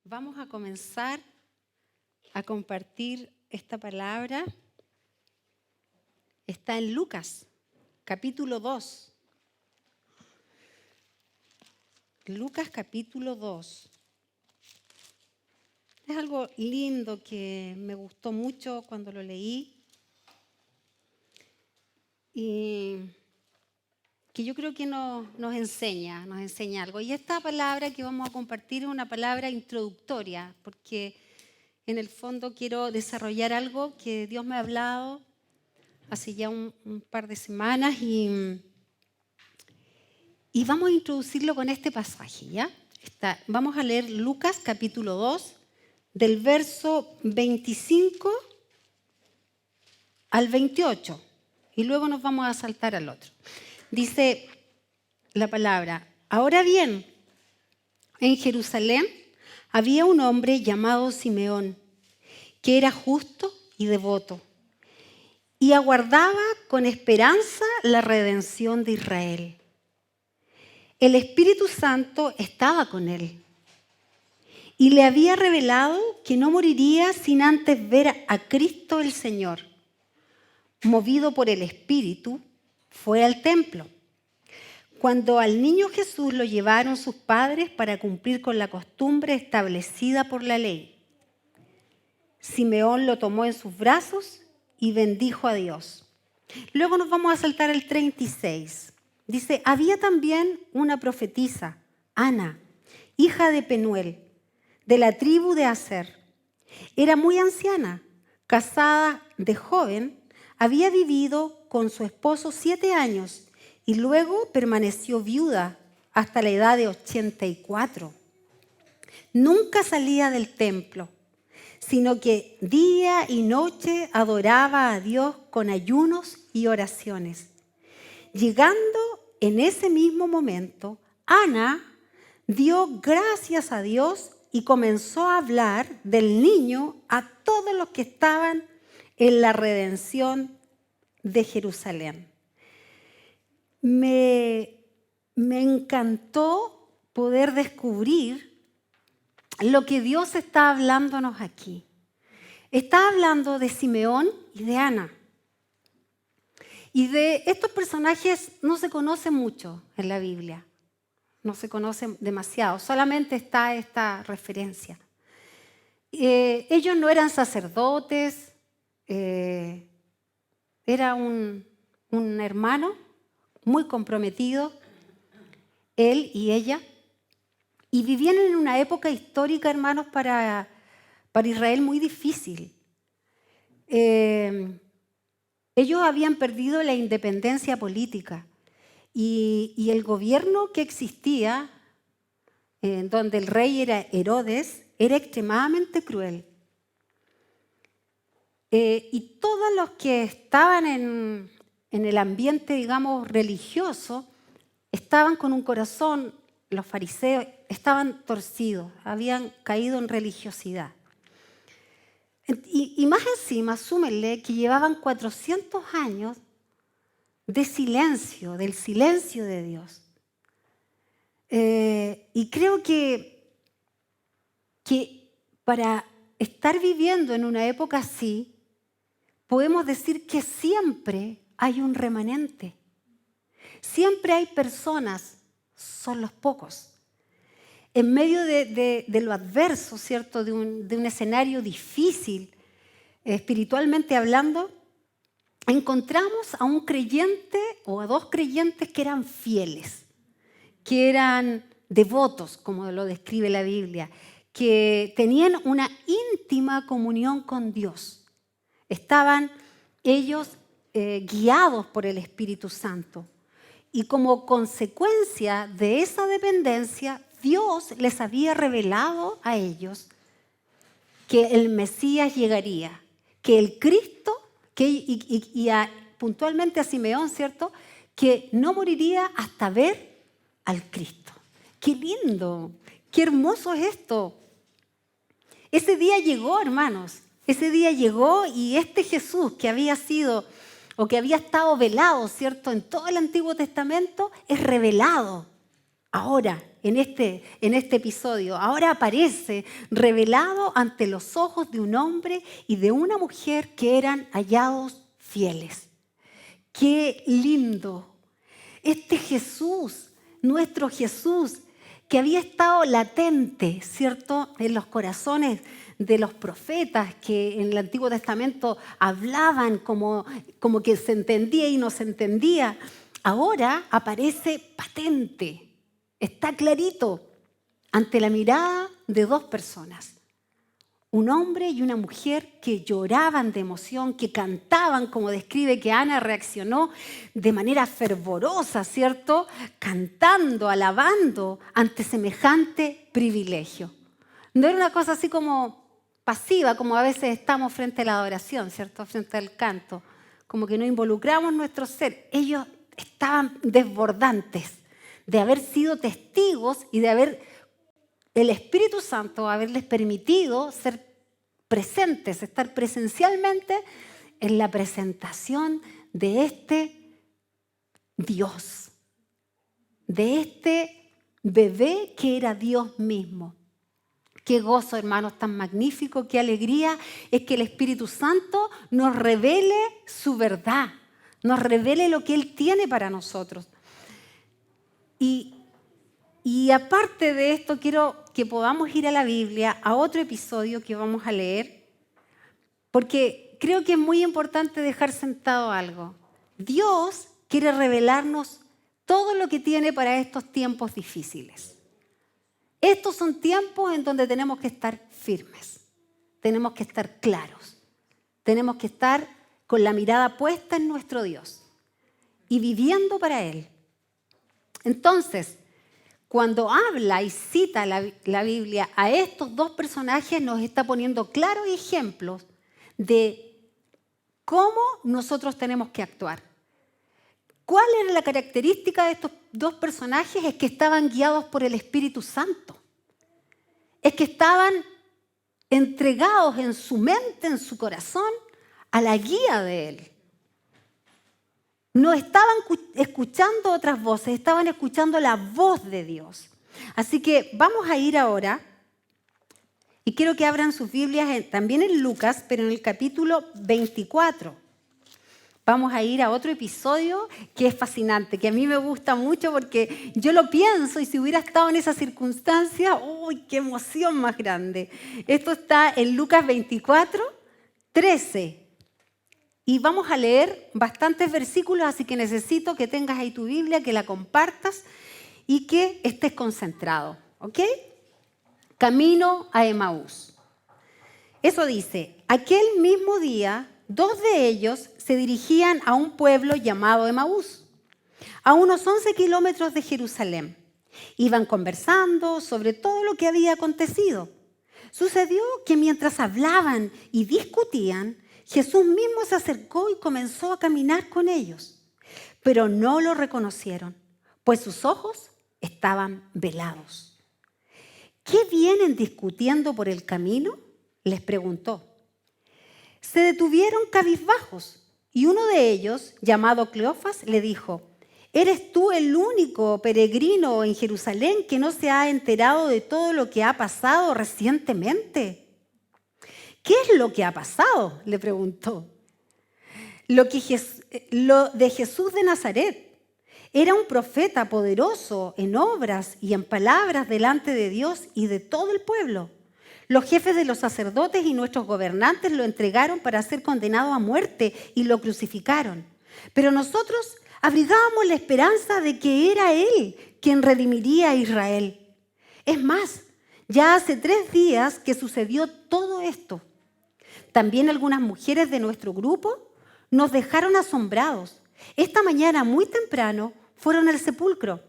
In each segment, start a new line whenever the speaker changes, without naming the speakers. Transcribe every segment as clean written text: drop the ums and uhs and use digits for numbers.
Vamos a comenzar a compartir esta palabra. Está en Lucas, capítulo 2. Lucas, capítulo 2. Es algo lindo que me gustó mucho cuando lo leí y que yo creo que nos enseña algo. Y esta palabra que vamos a compartir es una palabra introductoria, porque en el fondo quiero desarrollar algo que Dios me ha hablado hace ya un par de semanas y vamos a introducirlo con este pasaje, ¿ya? Vamos a leer Lucas capítulo 2, del verso 25 al 28, y luego nos vamos a saltar al otro. Dice la palabra: ahora bien, en Jerusalén había un hombre llamado Simeón, que era justo y devoto, y aguardaba con esperanza la redención de Israel. El Espíritu Santo estaba con él y le había revelado que no moriría sin antes ver a Cristo el Señor. Movido por el Espíritu, fue al templo. Cuando al niño Jesús lo llevaron sus padres para cumplir con la costumbre establecida por la ley, Simeón lo tomó en sus brazos y bendijo a Dios. Luego nos vamos a saltar al 36. Dice: había también una profetisa, Ana, hija de Penuel, de la tribu de Aser. Era muy anciana, casada de joven, había vivido con su esposo 7 años y luego permaneció viuda hasta la edad de 84. Nunca salía del templo, sino que día y noche adoraba a Dios con ayunos y oraciones. Llegando en ese mismo momento, Ana dio gracias a Dios y comenzó a hablar del niño a todos los que estaban en la redención de Jerusalén. Me encantó poder descubrir lo que Dios está hablándonos aquí. Está hablando de Simeón y de Ana. Y de estos personajes no se conoce mucho en la Biblia. No se conoce demasiado. Solamente está esta referencia. Ellos no eran sacerdotes. Era un hermano muy comprometido, él y ella. Y vivían en una época histórica, hermanos, para Israel muy difícil. Ellos habían perdido la independencia política y el gobierno que existía, donde el rey era Herodes, era extremadamente cruel. Y todos los que estaban en el ambiente, digamos, religioso, estaban con un corazón, los fariseos estaban torcidos, habían caído en religiosidad. Y más encima, súmenle que llevaban 400 años de silencio, del silencio de Dios. Y creo que para estar viviendo en una época así, podemos decir que siempre hay un remanente. Siempre hay personas, son los pocos. En medio de lo adverso, ¿cierto? De un escenario difícil, espiritualmente hablando, encontramos a un creyente o a dos creyentes que eran fieles, que eran devotos, como lo describe la Biblia, que tenían una íntima comunión con Dios. Estaban ellos guiados por el Espíritu Santo. Y como consecuencia de esa dependencia, Dios les había revelado a ellos que el Mesías llegaría, que el Cristo, puntualmente a Simeón, ¿cierto?, que no moriría hasta ver al Cristo. ¡Qué lindo! ¡Qué hermoso es esto! Ese día llegó, hermanos. Ese día llegó y este Jesús que había sido o que había estado velado, ¿cierto?, en todo el Antiguo Testamento, es revelado ahora, en este episodio, ahora aparece revelado ante los ojos de un hombre y de una mujer que eran hallados fieles. ¡Qué lindo! Este Jesús, nuestro Jesús, que había estado latente, ¿cierto?, en los corazones de los profetas que en el Antiguo Testamento hablaban como que se entendía y no se entendía, ahora aparece patente, está clarito ante la mirada de dos personas. Un hombre y una mujer que lloraban de emoción, que cantaban, como describe que Ana reaccionó de manera fervorosa, ¿cierto? Cantando, alabando ante semejante privilegio. No era una cosa así como pasiva, como a veces estamos frente a la adoración, ¿cierto? Frente al canto, como que no involucramos nuestro ser. Ellos estaban desbordantes de haber sido testigos y de haber el Espíritu Santo haberles permitido ser presentes, estar presencialmente en la presentación de este Dios, de este bebé que era Dios mismo. Qué gozo, hermanos, tan magnífico, qué alegría es que el Espíritu Santo nos revele su verdad, nos revele lo que Él tiene para nosotros. Y aparte de esto, quiero que podamos ir a la Biblia, a otro episodio que vamos a leer, porque creo que es muy importante dejar sentado algo. Dios quiere revelarnos todo lo que tiene para estos tiempos difíciles. Estos son tiempos en donde tenemos que estar firmes, tenemos que estar claros, tenemos que estar con la mirada puesta en nuestro Dios y viviendo para Él. Entonces, cuando habla y cita la Biblia a estos dos personajes, nos está poniendo claros ejemplos de cómo nosotros tenemos que actuar. ¿Cuál era la característica de estos dos personajes? Es que estaban guiados por el Espíritu Santo. Es que estaban entregados en su mente, en su corazón, a la guía de Él. No estaban escuchando otras voces, estaban escuchando la voz de Dios. Así que vamos a ir ahora, y quiero que abran sus Biblias también en Lucas, pero en el capítulo 24. Vamos a ir a otro episodio que es fascinante, que a mí me gusta mucho porque yo lo pienso y si hubiera estado en esa circunstancia, ¡uy, qué emoción más grande! Esto está en Lucas 24, 13. Y vamos a leer bastantes versículos, así que necesito que tengas ahí tu Biblia, que la compartas y que estés concentrado, ¿ok? Camino a Emaús. Eso dice, aquel mismo día, dos de ellos se dirigían a un pueblo llamado Emaús, a unos 11 kilómetros de Jerusalén. Iban conversando sobre todo lo que había acontecido. Sucedió que mientras hablaban y discutían, Jesús mismo se acercó y comenzó a caminar con ellos, pero no lo reconocieron, pues sus ojos estaban velados. ¿Qué vienen discutiendo por el camino?, les preguntó. Se detuvieron cabizbajos y uno de ellos, llamado Cleofas, le dijo, ¿eres tú el único peregrino en Jerusalén que no se ha enterado de todo lo que ha pasado recientemente? ¿Qué es lo que ha pasado?, le preguntó. Lo de Jesús de Nazaret. Era un profeta poderoso en obras y en palabras delante de Dios y de todo el pueblo. Los jefes de los sacerdotes y nuestros gobernantes lo entregaron para ser condenado a muerte y lo crucificaron. Pero nosotros abrigábamos la esperanza de que era Él quien redimiría a Israel. Es más, ya hace 3 días que sucedió todo esto. También algunas mujeres de nuestro grupo nos dejaron asombrados. Esta mañana, muy temprano, fueron al sepulcro,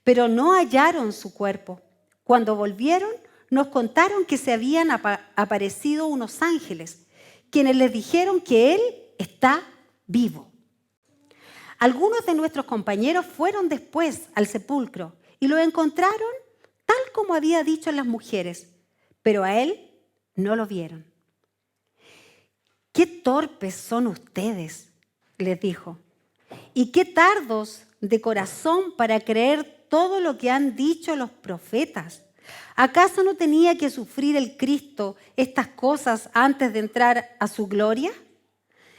pero no hallaron su cuerpo. Cuando volvieron, nos contaron que se habían aparecido unos ángeles, quienes les dijeron que Él está vivo. Algunos de nuestros compañeros fueron después al sepulcro y lo encontraron tal como había dicho las mujeres, pero a Él no lo vieron. ¡Qué torpes son ustedes!, les dijo. ¿Y qué tardos de corazón para creer todo lo que han dicho los profetas. ¿Acaso no tenía que sufrir el Cristo estas cosas antes de entrar a su gloria?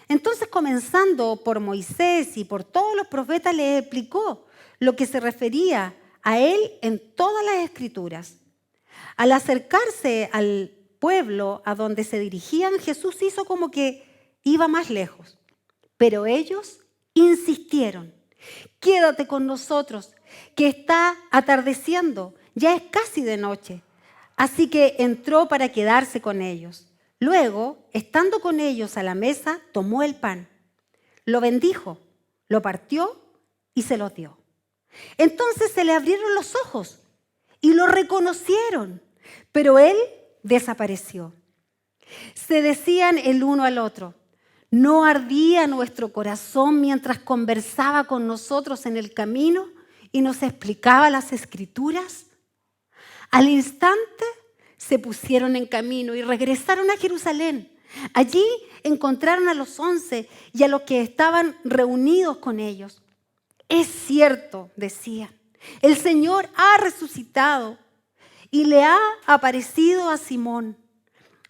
Entonces, comenzando por Moisés y por todos los profetas, les explicó lo que se refería a él en todas las Escrituras. Al acercarse al pueblo a donde se dirigían, Jesús hizo como que iba más lejos. Pero ellos insistieron: quédate con nosotros, que está atardeciendo, ya es casi de noche. Así que entró para quedarse con ellos. Luego, estando con ellos a la mesa, tomó el pan, lo bendijo, lo partió y se los dio. Entonces se le abrieron los ojos y lo reconocieron, pero él desapareció. Se decían el uno al otro: ¿no ardía nuestro corazón mientras conversaba con nosotros en el camino y nos explicaba las Escrituras? Al instante se pusieron en camino y regresaron a Jerusalén. Allí encontraron a los 11 y a los que estaban reunidos con ellos. Es cierto, decían, el Señor ha resucitado y le ha aparecido a Simón.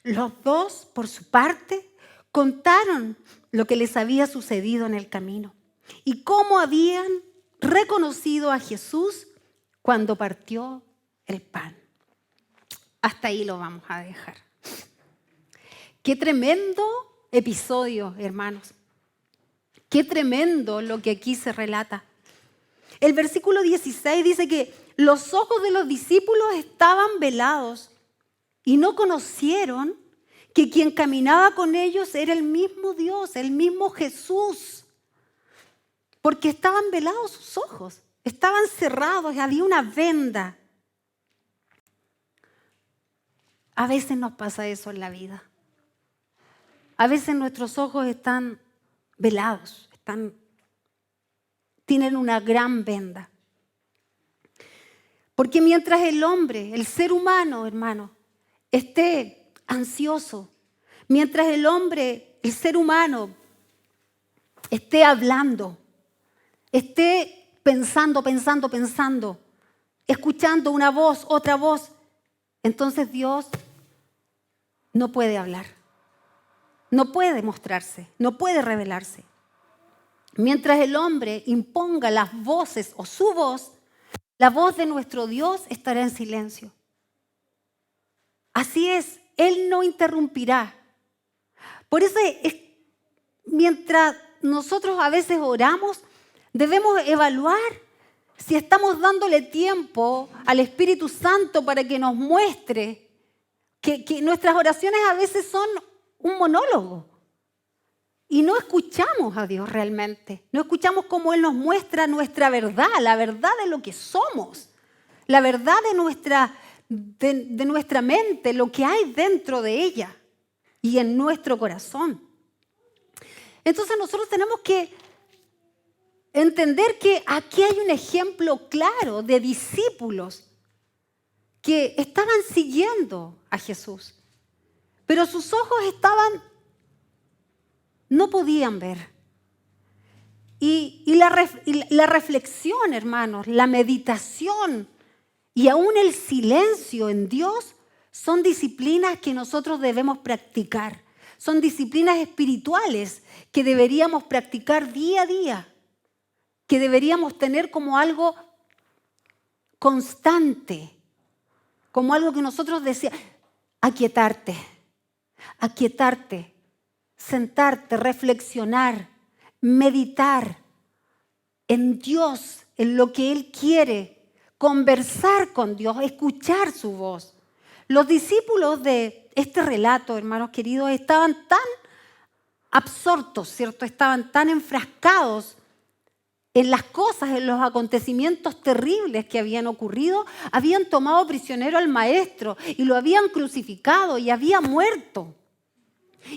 Los dos, por su parte, contaron lo que les había sucedido en el camino y cómo habían reconocido a Jesús cuando partió el pan. Hasta ahí lo vamos a dejar. Qué tremendo episodio, hermanos. Qué tremendo lo que aquí se relata. El versículo 16 dice que los ojos de los discípulos estaban velados y no conocieron que quien caminaba con ellos era el mismo Dios, el mismo Jesús. Porque estaban velados sus ojos, estaban cerrados y había una venda. A veces nos pasa eso en la vida. A veces nuestros ojos están velados, tienen una gran venda. Porque mientras el hombre, el ser humano, hermano, esté ansioso, mientras el hombre, el ser humano, esté hablando, esté pensando, escuchando una voz, otra voz, entonces Dios no puede hablar, no puede mostrarse, no puede revelarse. Mientras el hombre imponga las voces o su voz, la voz de nuestro Dios estará en silencio. Así es, Él no interrumpirá. Por eso, mientras nosotros a veces oramos, debemos evaluar si estamos dándole tiempo al Espíritu Santo para que nos muestre que nuestras oraciones a veces son un monólogo. Y no escuchamos a Dios realmente. No escuchamos cómo Él nos muestra nuestra verdad, la verdad de lo que somos, la verdad de nuestra mente, lo que hay dentro de ella y en nuestro corazón. Entonces nosotros tenemos que entender que aquí hay un ejemplo claro de discípulos que estaban siguiendo a Jesús, pero sus ojos no podían ver. Y la reflexión, hermanos, la meditación y aún el silencio en Dios son disciplinas que nosotros debemos practicar. Son disciplinas espirituales que deberíamos practicar día a día, que deberíamos tener como algo constante, como algo que nosotros decíamos: aquietarte, sentarte, reflexionar, meditar en Dios, en lo que Él quiere, conversar con Dios, escuchar su voz. Los discípulos de este relato, hermanos queridos, estaban tan absortos, ¿cierto? Estaban tan enfrascados en las cosas, en los acontecimientos terribles que habían ocurrido. Habían tomado prisionero al maestro y lo habían crucificado y había muerto.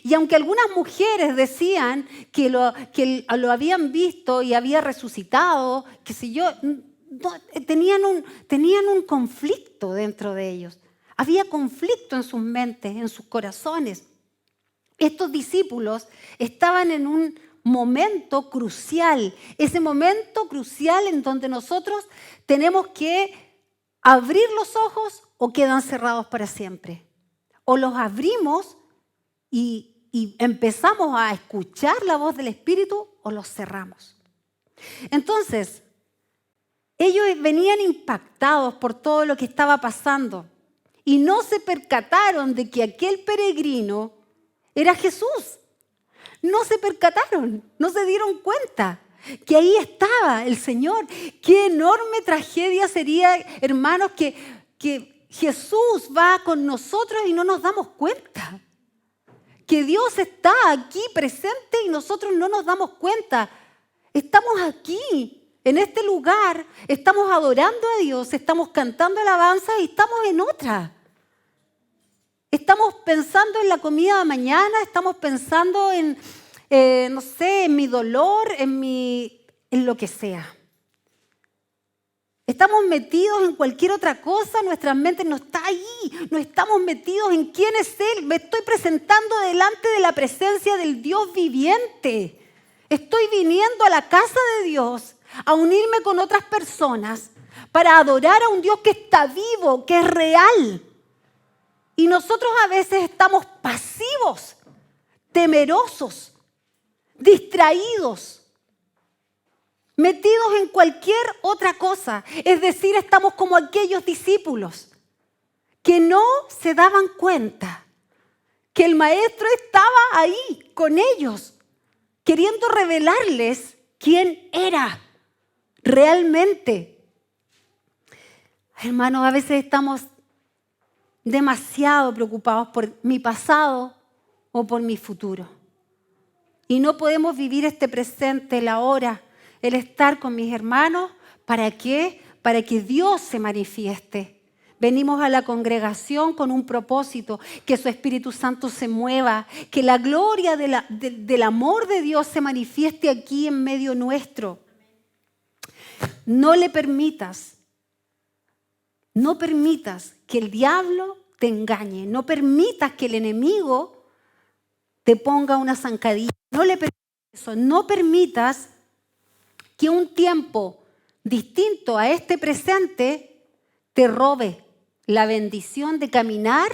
Y aunque algunas mujeres decían que lo habían visto y había resucitado, qué sé yo, tenían un conflicto dentro de ellos. Había conflicto en sus mentes, en sus corazones. Estos discípulos estaban en un momento crucial, ese momento crucial en donde nosotros tenemos que abrir los ojos o quedan cerrados para siempre. O los abrimos y empezamos a escuchar la voz del Espíritu o los cerramos. Entonces, ellos venían impactados por todo lo que estaba pasando y no se percataron de que aquel peregrino era Jesús. No se percataron, no se dieron cuenta que ahí estaba el Señor. Qué enorme tragedia sería, hermanos, que Jesús va con nosotros y no nos damos cuenta. Que Dios está aquí presente y nosotros no nos damos cuenta. Estamos aquí, en este lugar, estamos adorando a Dios, estamos cantando alabanza y estamos en otra. Estamos pensando en la comida de mañana, estamos pensando en, no sé, en mi dolor, en lo que sea. Estamos metidos en cualquier otra cosa, nuestra mente no está ahí, no estamos metidos en quién es Él. Me estoy presentando delante de la presencia del Dios viviente. Estoy viniendo a la casa de Dios a unirme con otras personas para adorar a un Dios que está vivo, que es real. Y nosotros a veces estamos pasivos, temerosos, distraídos, metidos en cualquier otra cosa. Es decir, estamos como aquellos discípulos que no se daban cuenta que el Maestro estaba ahí con ellos, queriendo revelarles quién era realmente. Hermanos, a veces estamos demasiado preocupados por mi pasado o por mi futuro. Y no podemos vivir este presente, el ahora, el estar con mis hermanos. ¿Para qué? Para que Dios se manifieste. Venimos a la congregación con un propósito, que su Espíritu Santo se mueva, que la gloria del amor de Dios se manifieste aquí en medio nuestro. No permitas que el diablo te engañe, no permitas que el enemigo te ponga una zancadilla, no le permitas eso, no permitas que un tiempo distinto a este presente te robe la bendición de caminar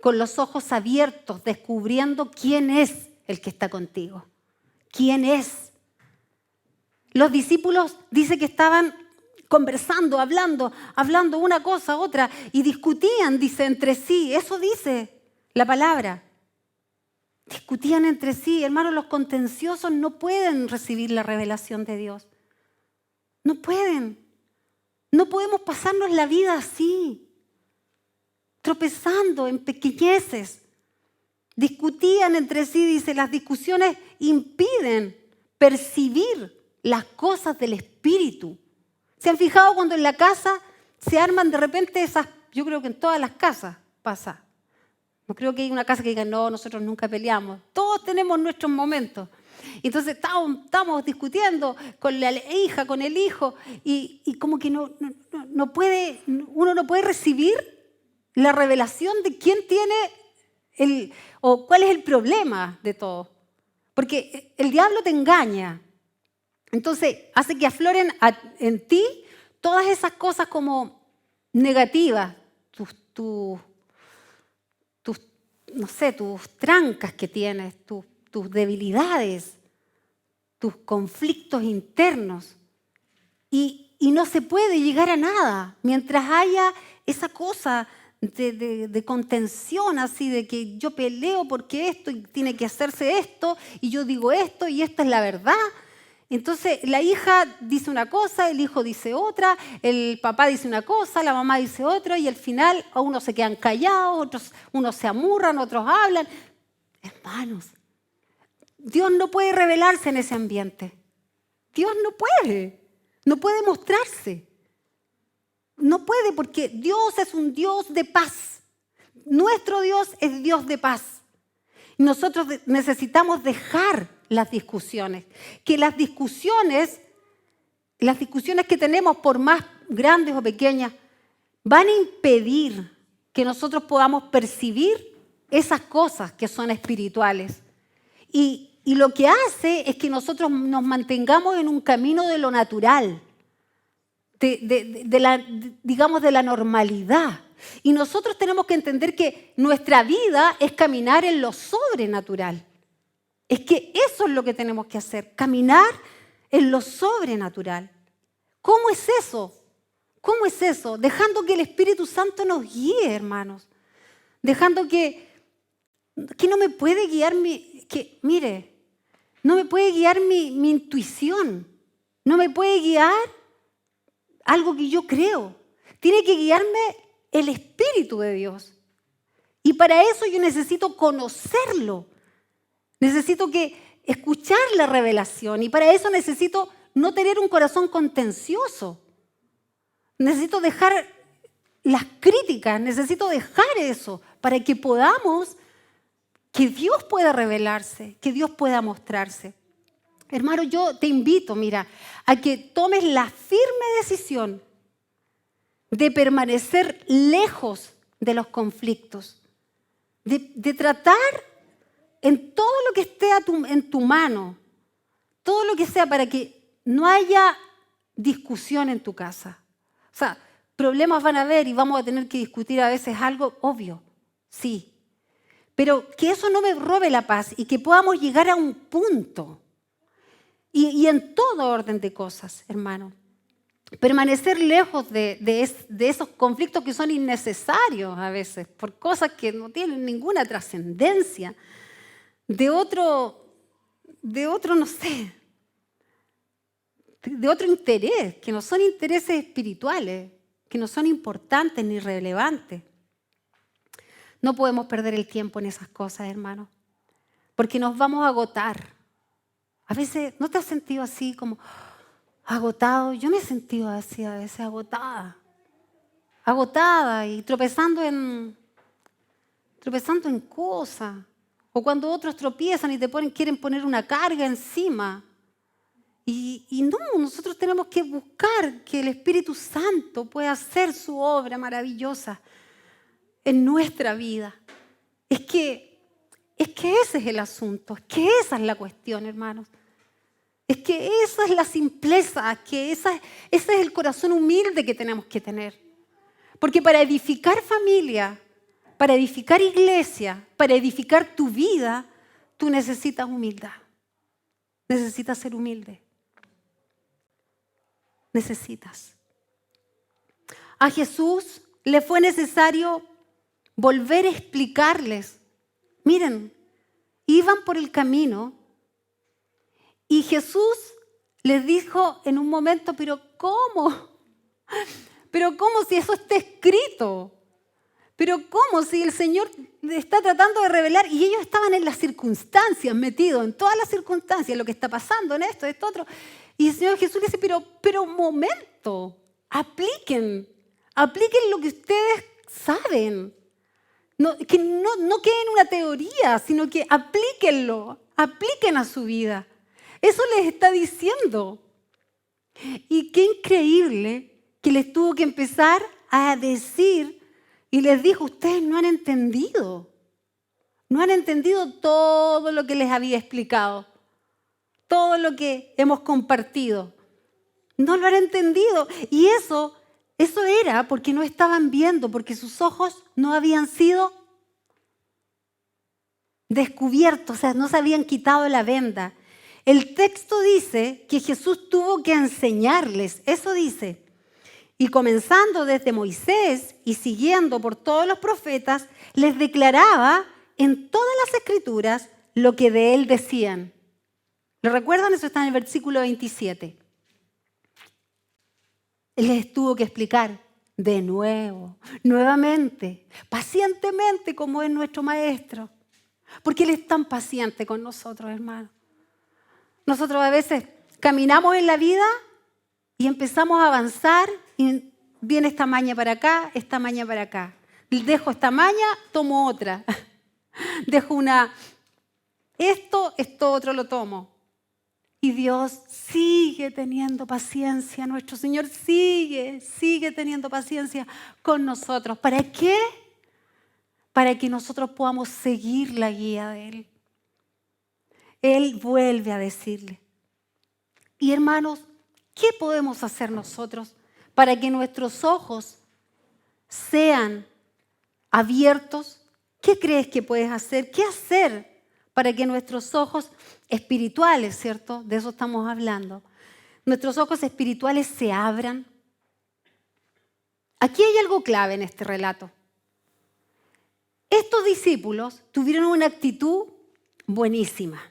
con los ojos abiertos, descubriendo quién es el que está contigo, quién es. Los discípulos dice que estaban conversando, hablando una cosa, otra, y discutían, dice, entre sí. Eso dice la palabra. Discutían entre sí. Hermanos, los contenciosos no pueden recibir la revelación de Dios. No pueden. No podemos pasarnos la vida así, tropezando en pequeñeces. Discutían entre sí, dice, las discusiones impiden percibir las cosas del Espíritu. ¿Se han fijado cuando en la casa se arman de repente esas? Yo creo que en todas las casas pasa. No creo que haya una casa que diga, no, nosotros nunca peleamos. Todos tenemos nuestros momentos. Entonces estamos discutiendo con la hija, con el hijo, y como que uno no puede recibir la revelación de quién tiene o cuál es el problema de todo. Porque el diablo te engaña. Entonces hace que afloren en ti todas esas cosas como negativas, no sé, tus trancas que tienes, tus debilidades, tus conflictos internos. Y no se puede llegar a nada mientras haya esa cosa de contención, así de que yo peleo porque esto y tiene que hacerse esto y yo digo esto y esta es la verdad. Entonces la hija dice una cosa, el hijo dice otra, el papá dice una cosa, la mamá dice otra y al final unos se quedan callados, unos se amurran, otros hablan. Hermanos, Dios no puede revelarse en ese ambiente. Dios no puede mostrarse. No puede porque Dios es un Dios de paz. Nuestro Dios es Dios de paz. Nosotros necesitamos dejar las discusiones. Que las discusiones que tenemos, por más grandes o pequeñas, van a impedir que nosotros podamos percibir esas cosas que son espirituales. Y y lo que hace es que nosotros nos mantengamos en un camino de lo natural, digamos, de la normalidad. Y nosotros tenemos que entender que nuestra vida es caminar en lo sobrenatural. Es que eso es lo que tenemos que hacer, caminar en lo sobrenatural. ¿Cómo es eso? ¿Cómo es eso? Dejando que el Espíritu Santo nos guíe, hermanos. Dejando que no me puede guiar no me puede guiar mi intuición. No me puede guiar algo que yo creo. Tiene que guiarme el Espíritu de Dios. Y para eso yo necesito conocerlo. Necesito escuchar la revelación. Y para eso necesito no tener un corazón contencioso. Necesito dejar las críticas. Necesito dejar eso para que que Dios pueda revelarse, que Dios pueda mostrarse. Hermano, yo te invito, mira, a que tomes la firme decisión de permanecer lejos de los conflictos, de tratar en todo lo que esté en tu mano, todo lo que sea para que no haya discusión en tu casa. O sea, problemas van a haber y vamos a tener que discutir a veces algo obvio, sí. Pero que eso no me robe la paz y que podamos llegar a un punto. Y en todo orden de cosas, hermano. Permanecer lejos de esos conflictos que son innecesarios a veces, por cosas que no tienen ninguna trascendencia, de otro, no sé, de otro interés, que no son intereses espirituales, que no son importantes ni relevantes. No podemos perder el tiempo en esas cosas, hermano, porque nos vamos a agotar. A veces, ¿no te has sentido así como agotado? Yo me he sentido así a veces agotada y tropezando en cosas. O cuando otros tropiezan y quieren poner una carga encima. Y no, nosotros tenemos que buscar que el Espíritu Santo pueda hacer su obra maravillosa en nuestra vida. Es que ese es el asunto, es que esa es la cuestión, hermanos. Es que esa es la simpleza, que ese es el corazón humilde que tenemos que tener. Porque para edificar familia, para edificar iglesia, para edificar tu vida, tú necesitas humildad. Necesitas ser humilde. Necesitas. A Jesús le fue necesario volver a explicarles. Miren, iban por el camino y Jesús les dijo en un momento, ¿pero cómo? ¿Pero cómo si eso está escrito? ¿Pero cómo si el Señor está tratando de revelar? Y ellos estaban en las circunstancias, metidos en todas las circunstancias, lo que está pasando en esto otro. Y el Señor Jesús le dice, pero un momento, apliquen lo que ustedes saben. Que no quede en una teoría, sino que aplíquenlo, apliquen a su vida. Eso les está diciendo. Y qué increíble que les tuvo que empezar a decir y les dijo, ustedes no han entendido todo lo que les había explicado, todo lo que hemos compartido. No lo han entendido. Y eso era porque no estaban viendo, porque sus ojos no habían sido descubiertos, o sea, no se habían quitado la venda. El texto dice que Jesús tuvo que enseñarles, eso dice. Y comenzando desde Moisés y siguiendo por todos los profetas, les declaraba en todas las escrituras lo que de él decían. ¿Lo recuerdan? Eso está en el versículo 27. Les tuvo que explicar de nuevo, nuevamente, pacientemente como es nuestro Maestro. Porque Él es tan paciente con nosotros, hermanos. Nosotros a veces caminamos en la vida y empezamos a avanzar y viene esta maña para acá, esta maña para acá. Dejo esta maña, tomo otra. Dejo esto otro lo tomo. Y Dios sigue teniendo paciencia, nuestro Señor sigue teniendo paciencia con nosotros. ¿Para qué? Para que nosotros podamos seguir la guía de Él. Él vuelve a decirle. Y hermanos, ¿qué podemos hacer nosotros para que nuestros ojos sean abiertos? ¿Qué crees que puedes hacer? ¿Qué hacer para que nuestros ojos espirituales, ¿cierto? De eso estamos hablando. Nuestros ojos espirituales se abran. Aquí hay algo clave en este relato. Estos discípulos tuvieron una actitud buenísima.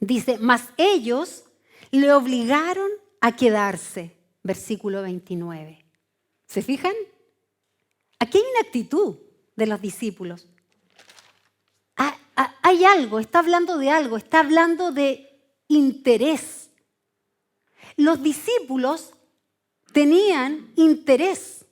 Dice, mas ellos le obligaron a quedarse. Versículo 29. ¿Se fijan? Aquí hay una actitud de los discípulos. Hay algo, está hablando de algo, está hablando de interés. Los discípulos tenían interés,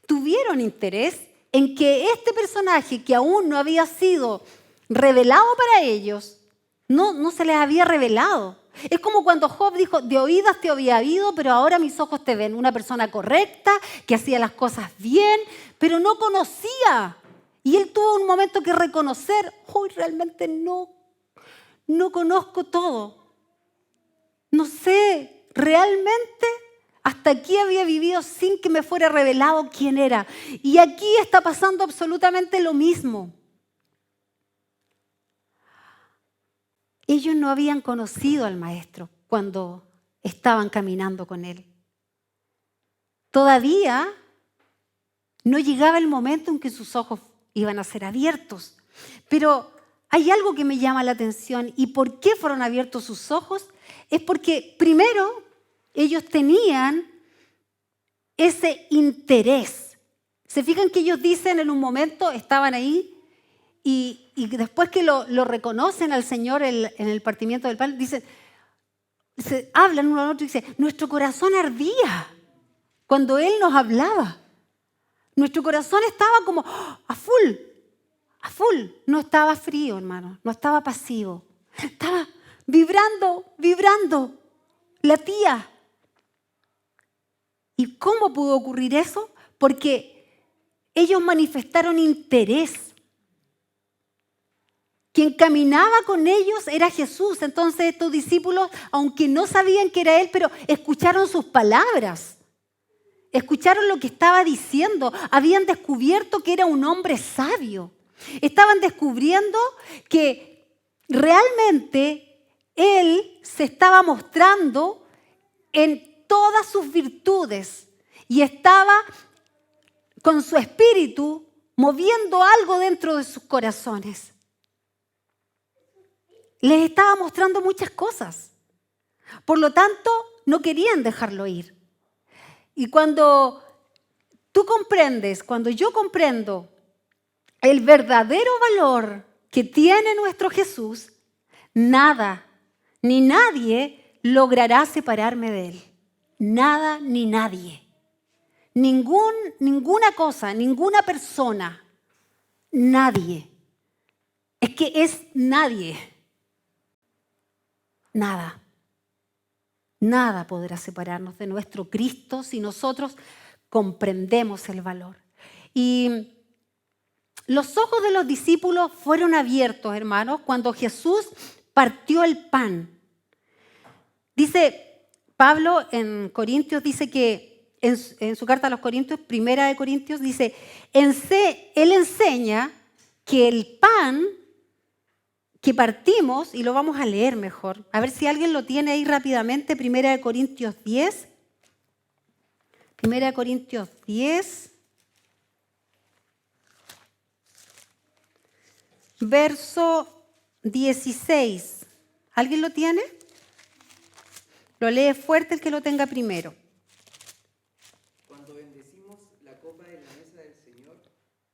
tuvieron interés en que este personaje que aún no había sido revelado para ellos, no se les había revelado. Es como cuando Job dijo, de oídas te había oído, pero ahora mis ojos te ven. Una persona correcta, que hacía las cosas bien, pero no conocía. Y él tuvo un momento que reconocer, hoy realmente no conozco todo. No sé, realmente hasta aquí había vivido sin que me fuera revelado quién era. Y aquí está pasando absolutamente lo mismo. Ellos no habían conocido al Maestro cuando estaban caminando con Él. Todavía no llegaba el momento en que sus ojos iban a ser abiertos. Pero hay algo que me llama la atención. ¿Y por qué fueron abiertos sus ojos? Es porque primero ellos tenían ese interés. ¿Se fijan que ellos dicen en un momento, estaban ahí, y después que lo reconocen al Señor en el partimiento del pan, dicen, hablan uno al otro y dicen, nuestro corazón ardía cuando Él nos hablaba. Nuestro corazón estaba como a full. No estaba frío, hermano, no estaba pasivo. Estaba vibrando, latía. ¿Y cómo pudo ocurrir eso? Porque ellos manifestaron interés. Quien caminaba con ellos era Jesús. Entonces estos discípulos, aunque no sabían que era Él, pero escucharon sus palabras. Escucharon lo que estaba diciendo. Habían descubierto que era un hombre sabio. Estaban descubriendo que realmente Él se estaba mostrando en todas sus virtudes y estaba con su espíritu moviendo algo dentro de sus corazones. Les estaba mostrando muchas cosas. Por lo tanto, no querían dejarlo ir. Y cuando tú comprendes, cuando yo comprendo el verdadero valor que tiene nuestro Jesús, nada ni nadie logrará separarme de Él. Nada ni nadie. Ninguna cosa, ninguna persona, nadie. Es que es nadie. Nada. Nada podrá separarnos de nuestro Cristo si nosotros comprendemos el valor. Y los ojos de los discípulos fueron abiertos, hermanos, cuando Jesús partió el pan. Dice Pablo en Corintios, dice que en su carta a los Corintios, primera de Corintios, dice, él enseña que el pan que partimos, y lo vamos a leer mejor, a ver si alguien lo tiene ahí rápidamente, primera de Corintios 10, primera de Corintios 10, verso 16. ¿Alguien lo tiene? Lo lee fuerte el que lo tenga primero.
Cuando bendecimos la copa de la mesa del Señor,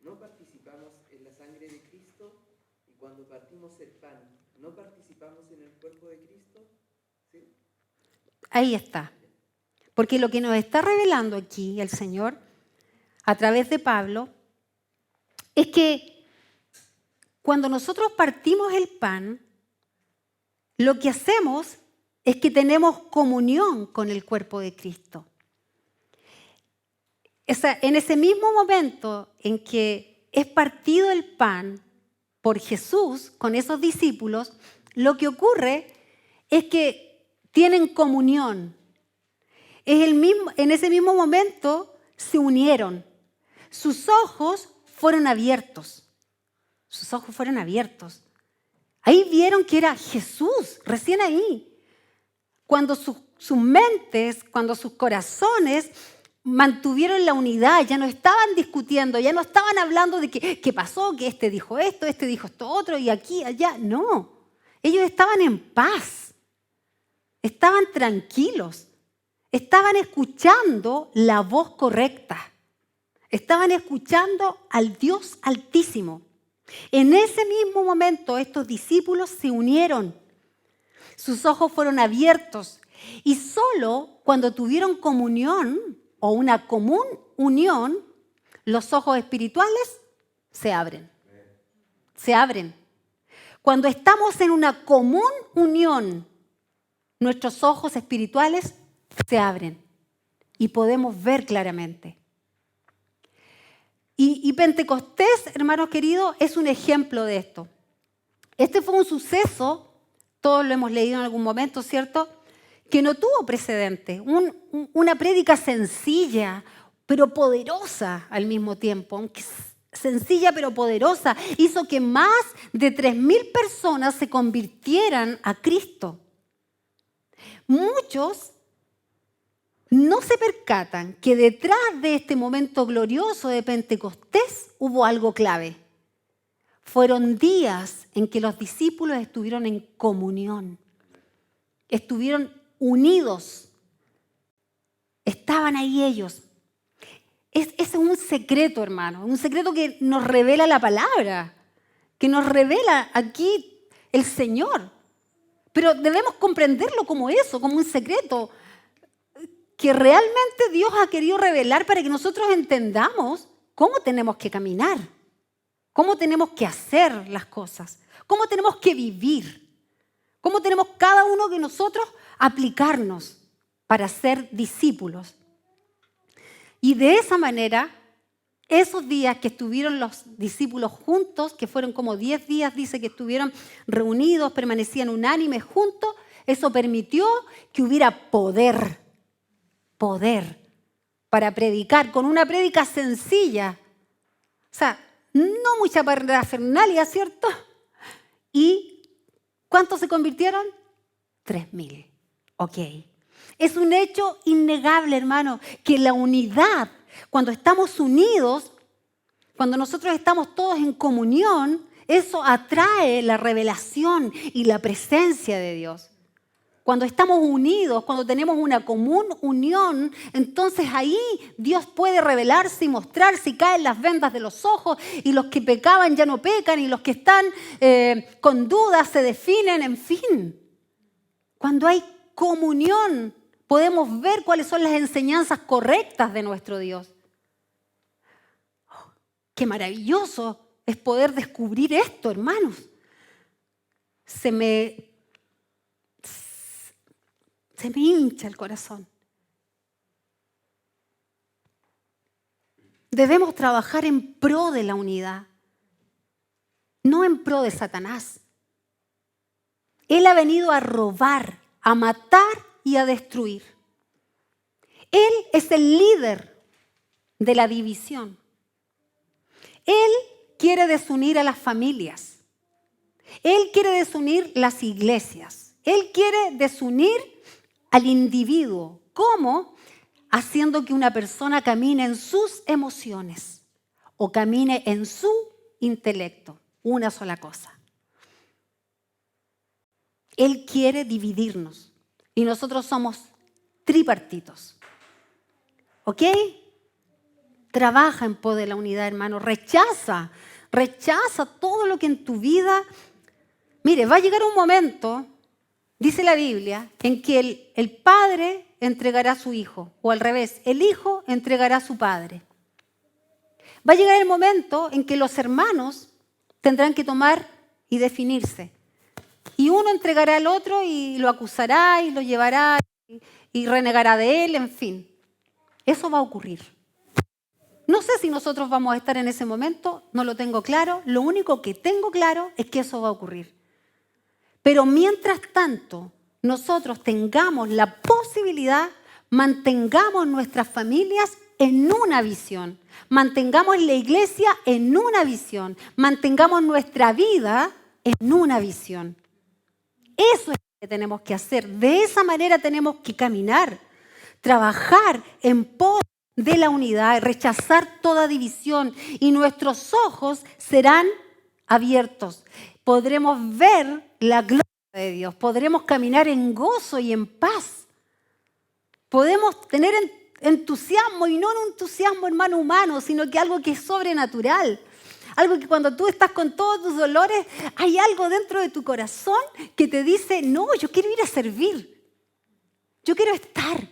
¿no participamos en la sangre de Cristo? Y cuando partimos el pan, ¿no participamos en el cuerpo de Cristo? ¿Sí?
Ahí está. Porque lo que nos está revelando aquí el Señor, a través de Pablo, es que cuando nosotros partimos el pan, lo que hacemos es que tenemos comunión con el cuerpo de Cristo. En ese mismo momento en que es partido el pan por Jesús con esos discípulos, lo que ocurre es que tienen comunión. En ese mismo momento se unieron. Sus ojos fueron abiertos. Sus ojos fueron abiertos. Ahí vieron que era Jesús, recién ahí. Cuando sus mentes, cuando sus corazones mantuvieron la unidad, ya no estaban discutiendo, ya no estaban hablando de qué pasó, que este dijo esto otro, y aquí, allá. No, ellos estaban en paz, estaban tranquilos, estaban escuchando la voz correcta, estaban escuchando al Dios Altísimo. En ese mismo momento estos discípulos se unieron, sus ojos fueron abiertos y solo cuando tuvieron comunión o una común unión, los ojos espirituales se abren. Se abren. Cuando estamos en una común unión, nuestros ojos espirituales se abren y podemos ver claramente. Y Pentecostés, hermanos queridos, es un ejemplo de esto. Este fue un suceso, todos lo hemos leído en algún momento, ¿cierto?, que no tuvo precedente. Una prédica sencilla, pero poderosa al mismo tiempo. Aunque sencilla, pero poderosa, hizo que más de 3,000 personas se convirtieran a Cristo. Muchos no se percatan que detrás de este momento glorioso de Pentecostés hubo algo clave. Fueron días en que los discípulos estuvieron en comunión, estuvieron unidos, estaban ahí ellos. Ese es un secreto, hermano, un secreto que nos revela la palabra, que nos revela aquí el Señor. Pero debemos comprenderlo como eso, como un secreto que realmente Dios ha querido revelar para que nosotros entendamos cómo tenemos que caminar, cómo tenemos que hacer las cosas, cómo tenemos que vivir, cómo tenemos cada uno de nosotros aplicarnos para ser discípulos. Y de esa manera, esos días que estuvieron los discípulos juntos, que fueron como 10 días, dice que estuvieron reunidos, permanecían unánimes juntos, eso permitió que hubiera poder para predicar, con una prédica sencilla. O sea, no mucha parafernalia, ¿cierto? ¿Y cuántos se convirtieron? 3,000. Ok. Es un hecho innegable, hermano, que la unidad, cuando estamos unidos, cuando nosotros estamos todos en comunión, eso atrae la revelación y la presencia de Dios. Cuando estamos unidos, cuando tenemos una común unión, entonces ahí Dios puede revelarse y mostrarse y caen las vendas de los ojos y los que pecaban ya no pecan y los que están con dudas se definen, en fin. Cuando hay comunión, podemos ver cuáles son las enseñanzas correctas de nuestro Dios. Oh, qué maravilloso es poder descubrir esto, hermanos. Se me hincha el corazón. Debemos trabajar en pro de la unidad, no en pro de Satanás. Él ha venido a robar, a matar y a destruir. Él es el líder de la división. Él quiere desunir a las familias. Él quiere desunir las iglesias. Él quiere desunir al individuo. ¿Cómo? Haciendo que una persona camine en sus emociones o camine en su intelecto. Una sola cosa. Él quiere dividirnos y nosotros somos tripartitos. ¿Ok? Trabaja en pos de la unidad, hermano. Rechaza todo lo que en tu vida... Mire, va a llegar un momento, dice la Biblia, en que el padre entregará a su hijo, o al revés, el hijo entregará a su padre. Va a llegar el momento en que los hermanos tendrán que tomar y definirse. Y uno entregará al otro y lo acusará y lo llevará y renegará de él, en fin. Eso va a ocurrir. No sé si nosotros vamos a estar en ese momento, no lo tengo claro. Lo único que tengo claro es que eso va a ocurrir. Pero mientras tanto, nosotros tengamos la posibilidad, mantengamos nuestras familias en una visión, mantengamos la iglesia en una visión, mantengamos nuestra vida en una visión. Eso es lo que tenemos que hacer. De esa manera tenemos que caminar, trabajar en pos de la unidad, rechazar toda división, y nuestros ojos serán abiertos. Podremos ver la gloria de Dios, podremos caminar en gozo y en paz. Podemos tener entusiasmo, y no un entusiasmo, hermano, humano, sino que algo que es sobrenatural. Algo que cuando tú estás con todos tus dolores, hay algo dentro de tu corazón que te dice, no, yo quiero ir a servir. Yo quiero estar.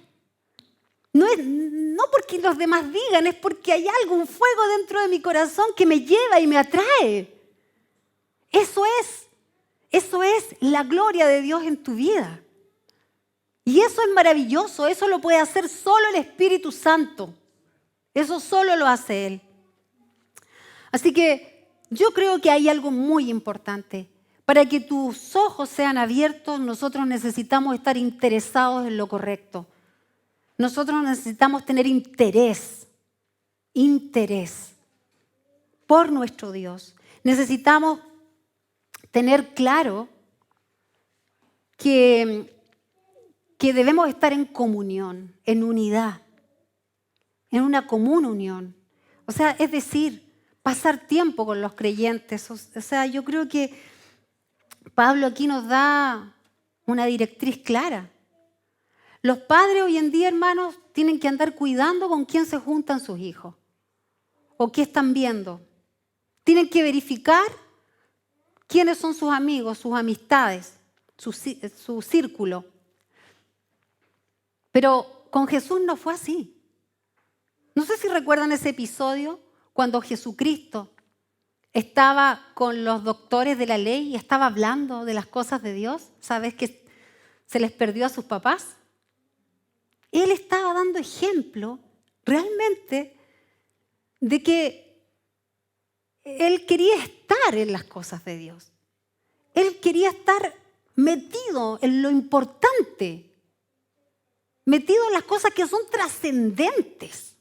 No porque los demás digan, es porque hay algo, un fuego dentro de mi corazón que me lleva y me atrae. Eso es la gloria de Dios en tu vida. Y eso es maravilloso, eso lo puede hacer solo el Espíritu Santo. Eso solo lo hace Él. Así que yo creo que hay algo muy importante. Para que tus ojos sean abiertos, nosotros necesitamos estar interesados en lo correcto. Nosotros necesitamos tener interés por nuestro Dios. Necesitamos tener claro que debemos estar en comunión, en unidad, en una común unión. O sea, es decir, pasar tiempo con los creyentes. O sea, yo creo que Pablo aquí nos da una directriz clara. Los padres hoy en día, hermanos, tienen que andar cuidando con quién se juntan sus hijos o qué están viendo. Tienen que verificar quiénes son sus amigos, sus amistades, su círculo. Pero con Jesús no fue así. No sé si recuerdan ese episodio cuando Jesucristo estaba con los doctores de la ley y estaba hablando de las cosas de Dios. ¿Sabes que se les perdió a sus papás? Él estaba dando ejemplo realmente de que él quería estar en las cosas de Dios. Él quería estar metido en lo importante, metido en las cosas que son trascendentes,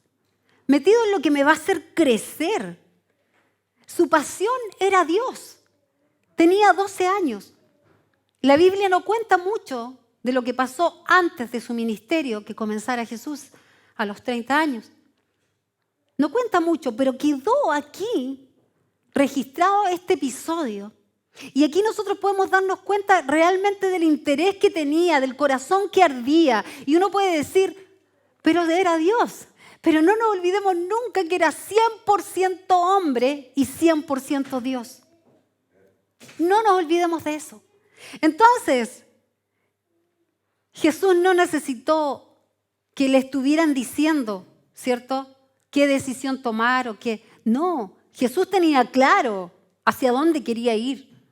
metido en lo que me va a hacer crecer. Su pasión era Dios. Tenía 12 años. La Biblia no cuenta mucho de lo que pasó antes de su ministerio, que comenzara Jesús a los 30 años. No cuenta mucho, pero quedó aquí registrado este episodio. Y aquí nosotros podemos darnos cuenta realmente del interés que tenía, del corazón que ardía. Y uno puede decir, pero era Dios. Pero no nos olvidemos nunca que era 100% hombre y 100% Dios. No nos olvidemos de eso. Entonces, Jesús no necesitó que le estuvieran diciendo, ¿cierto?, qué decisión tomar o qué. No, Jesús tenía claro hacia dónde quería ir.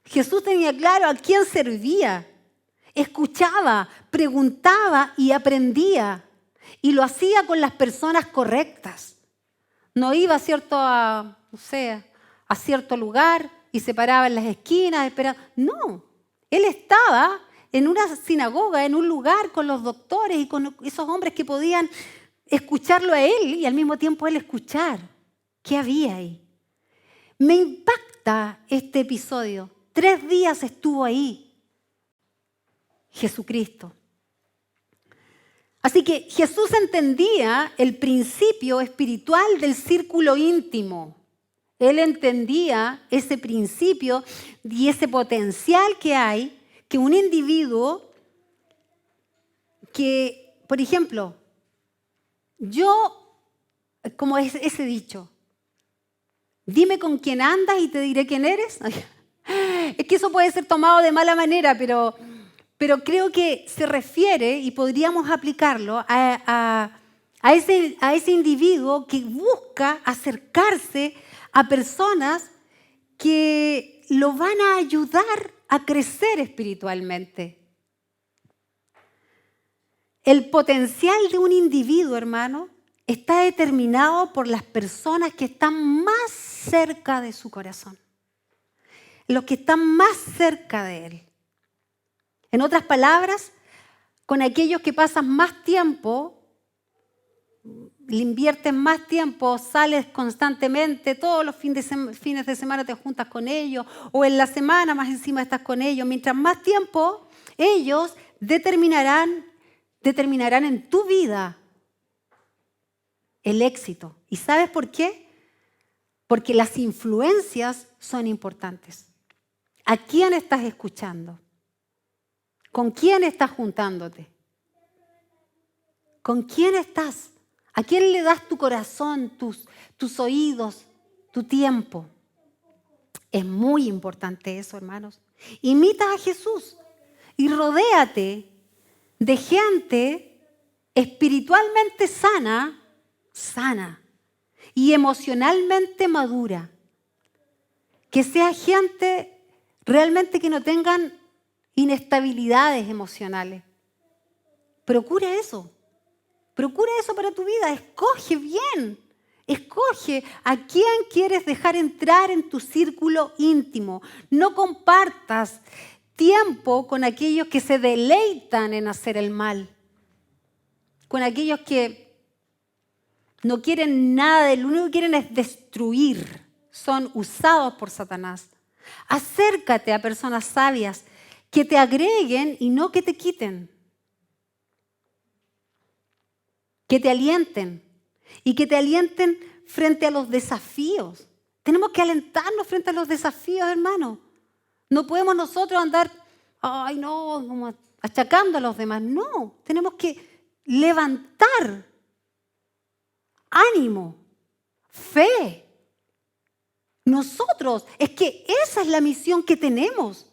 Jesús tenía claro a quién servía. Escuchaba, preguntaba y aprendía. Y lo hacía con las personas correctas. No iba, ¿cierto?, a cierto lugar y se paraba en las esquinas. No, él estaba en una sinagoga, en un lugar con los doctores y con esos hombres que podían escucharlo a él y al mismo tiempo él escuchar qué había ahí. Me impacta este episodio. 3 días estuvo ahí Jesucristo. Así que Jesús entendía el principio espiritual del círculo íntimo. Él entendía ese principio y ese potencial que hay, que un individuo que, por ejemplo, como es ese dicho, dime con quién andas y te diré quién eres. Es que eso puede ser tomado de mala manera, pero creo que se refiere, y podríamos aplicarlo, a ese individuo que busca acercarse a personas que lo van a ayudar a crecer espiritualmente. El potencial de un individuo, hermano, está determinado por las personas que están más cerca de su corazón. Los que están más cerca de él. En otras palabras, con aquellos que pasan más tiempo, le inviertes más tiempo, sales constantemente, todos los fines de semana te juntas con ellos, o en la semana más encima estás con ellos. Mientras más tiempo, ellos determinarán en tu vida el éxito. ¿Y sabes por qué? Porque las influencias son importantes. ¿A quién estás escuchando? ¿Con quién estás juntándote? ¿Con quién estás? ¿A quién le das tu corazón, tus oídos, tu tiempo? Es muy importante eso, hermanos. Imita a Jesús y rodéate de gente espiritualmente sana y emocionalmente madura. Que sea gente realmente que no tengan inestabilidades emocionales. Procura eso para tu vida. Escoge bien. Escoge a quién quieres dejar entrar en tu círculo íntimo. No compartas tiempo con aquellos que se deleitan en hacer el mal. Con aquellos que no quieren nada, lo único que quieren es destruir. Son usados por Satanás. Acércate a personas sabias que te agreguen y no que te quiten. Que te alienten y que te alienten frente a los desafíos. Tenemos que alentarnos frente a los desafíos, hermano. No podemos nosotros andar, como achacando a los demás. No, tenemos que levantar ánimo, fe. Nosotros, es que esa es la misión que tenemos.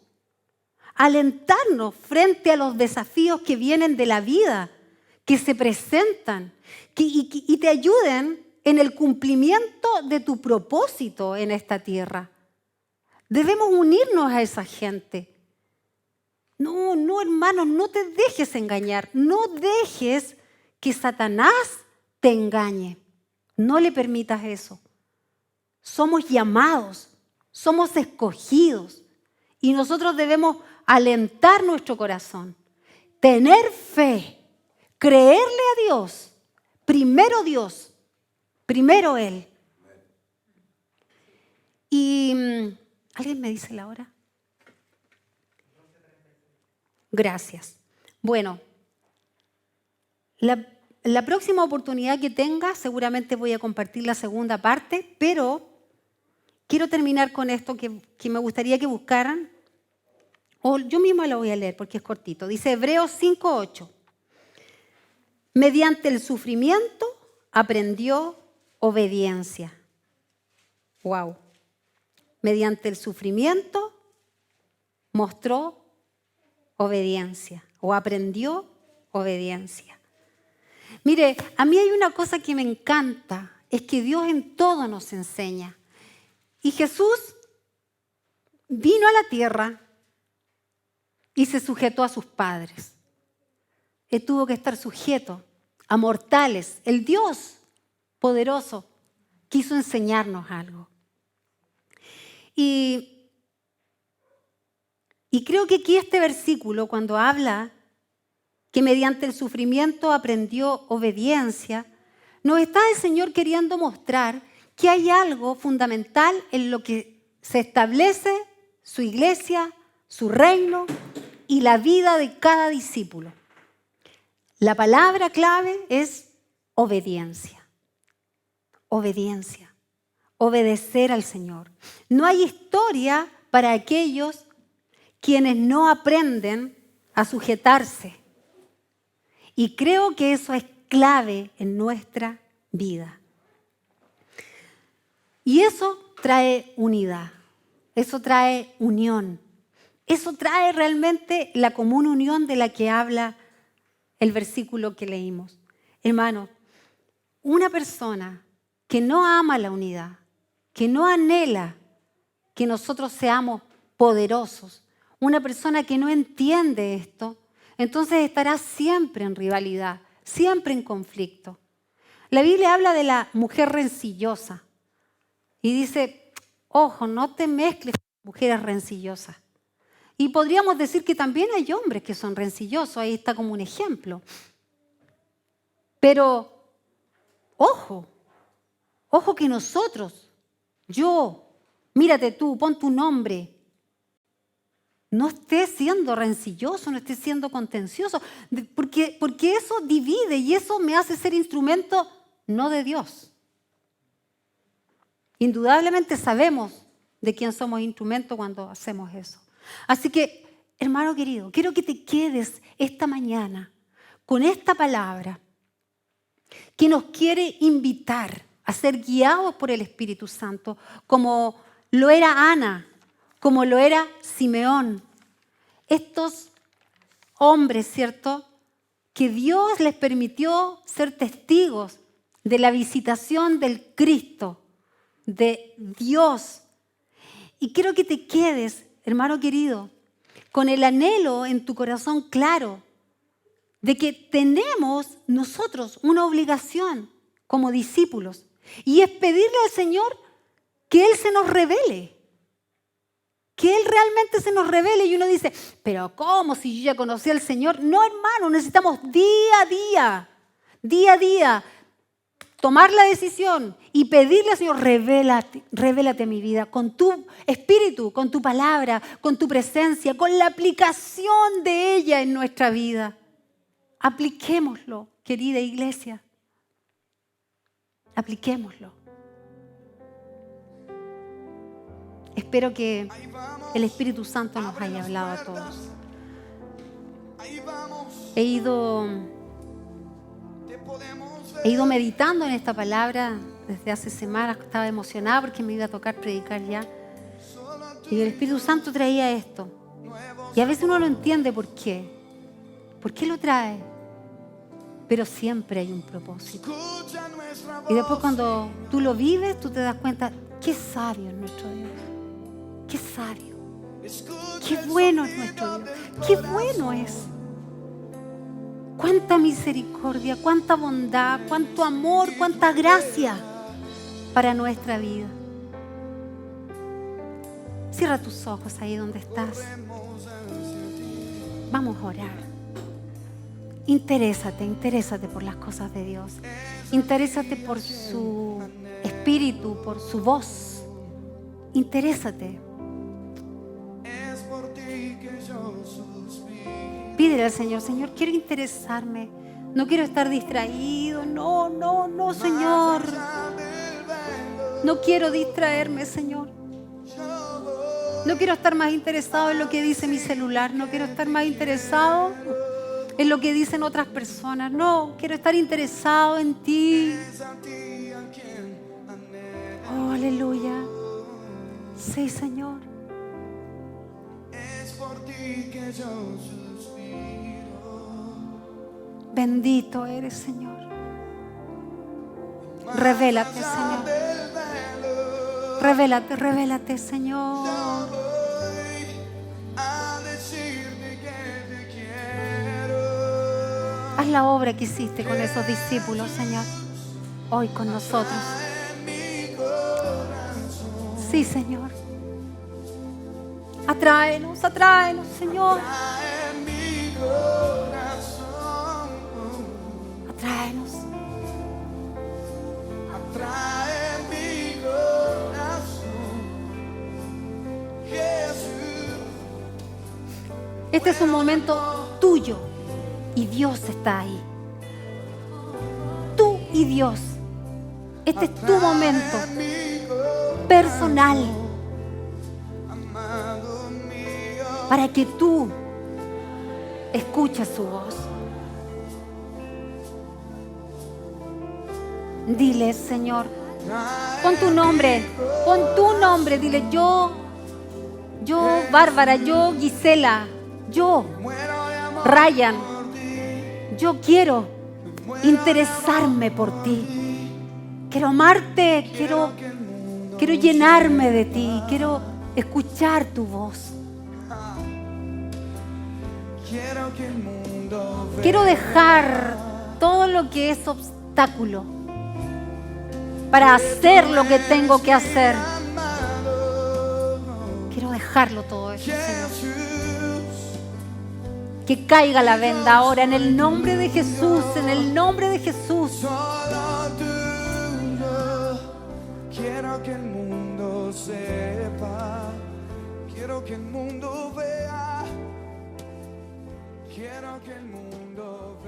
Alentarnos frente a los desafíos que vienen de la vida, que se presentan y te ayuden en el cumplimiento de tu propósito en esta tierra. Debemos unirnos a esa gente. No, hermanos, no te dejes engañar. No dejes que Satanás te engañe. No le permitas eso. Somos llamados, somos escogidos y nosotros debemos alentar nuestro corazón, tener fe, creerle a Dios, primero Él. Y ¿alguien me dice la hora? Gracias. Bueno, la próxima oportunidad que tenga seguramente voy a compartir la segunda parte, pero quiero terminar con esto que me gustaría que buscaran, o yo misma lo voy a leer porque es cortito. Dice Hebreos 5:8. Mediante el sufrimiento aprendió obediencia. Wow. Mediante el sufrimiento mostró obediencia o aprendió obediencia. Mire, a mí hay una cosa que me encanta, es que Dios en todo nos enseña. Y Jesús vino a la tierra y se sujetó a sus padres. Él tuvo que estar sujeto a mortales. El Dios poderoso quiso enseñarnos algo. Y creo que aquí este versículo, cuando habla que mediante el sufrimiento aprendió obediencia, nos está el Señor queriendo mostrar que hay algo fundamental en lo que se establece su iglesia, su reino y la vida de cada discípulo. La palabra clave es obediencia. Obediencia. Obedecer al Señor. No hay historia para aquellos quienes no aprenden a sujetarse. Y creo que eso es clave en nuestra vida. Y eso trae unidad, eso trae unión, eso trae realmente la común unión de la que habla el versículo que leímos. Hermano, una persona que no ama la unidad, que no anhela que nosotros seamos poderosos, una persona que no entiende esto, entonces estará siempre en rivalidad, siempre en conflicto. La Biblia habla de la mujer rencillosa y dice, ojo, no te mezcles con mujeres rencillosas. Y podríamos decir que también hay hombres que son rencillosos, ahí está como un ejemplo. Pero, ojo que nosotros, mírate tú, pon tu nombre, no estés siendo rencilloso, no estés siendo contencioso, porque eso divide y eso me hace ser instrumento no de Dios. Indudablemente sabemos de quién somos instrumento cuando hacemos eso. Así que, hermano querido, quiero que te quedes esta mañana con esta palabra que nos quiere invitar a ser guiados por el Espíritu Santo, como lo era Ana, como lo era Simeón. Estos hombres, ¿cierto?, que Dios les permitió ser testigos de la visitación del Cristo, de Dios. Y quiero que te quedes, hermano querido, con el anhelo en tu corazón claro de que tenemos nosotros una obligación como discípulos, y es pedirle al Señor que Él se nos revele, que Él realmente se nos revele. Y uno dice, pero ¿cómo si yo ya conocí al Señor? No, hermano, necesitamos día a día, tomar la decisión y pedirle al Señor, revélate mi vida, con tu espíritu, con tu palabra, con tu presencia, con la aplicación de ella en nuestra vida. Apliquémoslo, querida iglesia. Apliquémoslo. Espero que el Espíritu Santo nos haya hablado a todos. He ido meditando en esta palabra desde hace semanas. Estaba emocionada porque me iba a tocar predicar ya. Y el Espíritu Santo traía esto. Y a veces uno no entiende por qué. ¿Por qué lo trae? Pero siempre hay un propósito. Y después cuando tú lo vives, tú te das cuenta, qué sabio es nuestro Dios. Qué sabio. Qué bueno es nuestro Dios. Qué bueno es. Cuánta misericordia, cuánta bondad, cuánto amor, cuánta gracia para nuestra vida. Cierra tus ojos ahí donde estás. Vamos a orar. Interésate por las cosas de Dios. Interésate por su espíritu, por su voz. Interésate. Pídele al Señor, Señor, quiero interesarme. No quiero estar distraído. No, Señor. No quiero distraerme, Señor. No quiero estar más interesado en lo que dice mi celular. No quiero estar más interesado en lo que dicen otras personas. No, quiero estar interesado en ti. Oh, aleluya. Sí, Señor. Es por ti que yo suspiro. Bendito eres, Señor. Revélate, Señor. Revélate, Señor. Haz la obra que hiciste con esos discípulos, Señor, hoy con nosotros. Sí, Señor. Atráenos, Señor. Atráenos. Este es un momento tuyo y Dios está ahí. Tú y Dios. Este es tu momento personal para que tú escuches su voz. Dile, Señor, pon tu nombre, dile yo Bárbara, yo Gisela, yo Ryan, yo quiero interesarme por ti, quiero amarte, quiero llenarme de ti, quiero escuchar tu voz. Quiero dejar todo lo que es obstáculo para hacer lo que tengo que hacer. Quiero dejarlo todo eso, Señor.
Jesus,
Que caiga la venda ahora en el nombre de Jesús, en el nombre de Jesús.
solo tuyo. Quiero que el mundo sepa, quiero que el mundo vea, quiero que el mundo vea.